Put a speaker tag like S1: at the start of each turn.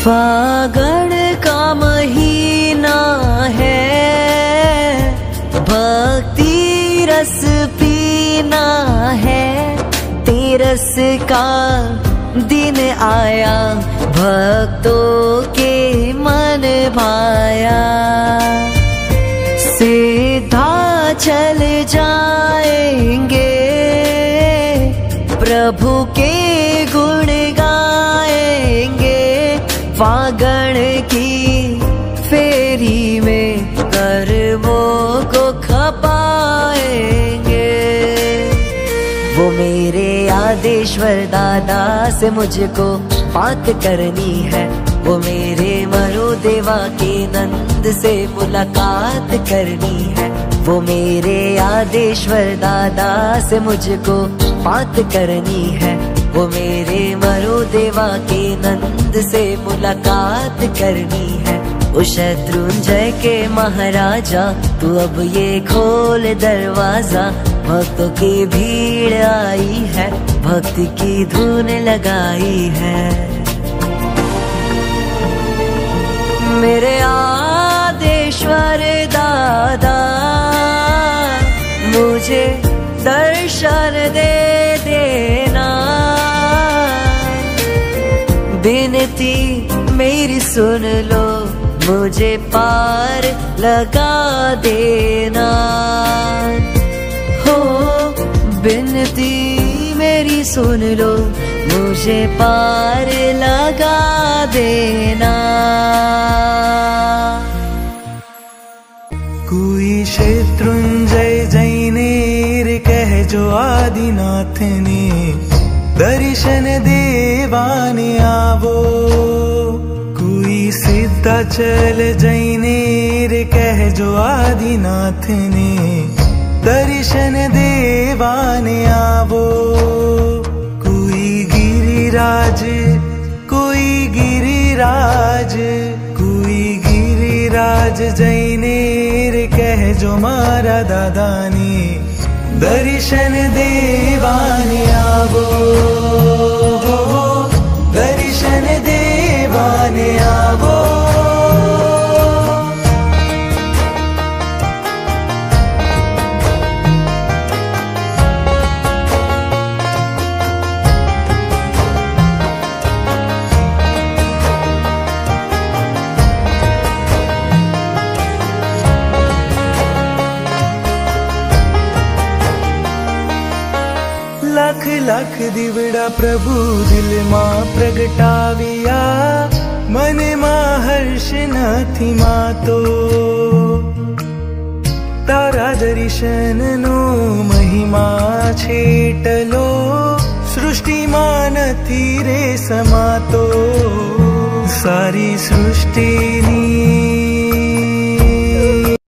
S1: फागण का महीना है, भक्ति रस पीना है। तेरस का दिन आया, भक्तों के मन भाया। सीधा चल जाएंगे, प्रभु के गुण गाएंगे। फागण की फेरी में कर्मों को खपाएंगे। वो मेरे आदेश्वर दादा से मुझको बात करनी है, वो मेरे मरुदेवा के नंद से मुलाकात करनी है। वो मेरे आदेश्वर दादा से मुझको बात करनी है, वो मेरे मरुदेवा के नंद से मुलाकात करनी है। ओ शत्रुंजय के महाराजा, तू अब ये खोल दरवाजा। भक्तों की भीड़ आई है, भक्ति की धुन लगाई है। मेरे आदेश्वर दादा, मुझे दर्शन दे देना। विनती मेरी सुन लो, मुझे पार लगा देना। हो विनती मेरी सुन लो, मुझे पार लगा देना।
S2: कोई शत्रुंजय जैनेर कह जो आदिनाथ ने, दर्शन देवाने आवो। कोई सिद्धाचल जैनेर कह जो आदिनाथ ने, दर्शन देवाने आवो। कोई गिरिराज, कोई गिरिराज, कोई गिरिराज जैनेर कह जो मारा दादा ने, दर्शन देवाने आवो। दर्शन देवाने आवो। लाख लाख दिवड़ा प्रभु दिल मां प्रगटाविया। मन मां हर्ष नथी मातो, तारा दर्शन नो महिमा छेटलो। सृष्टि मां नथी रे समातो, सारी सृष्टि नी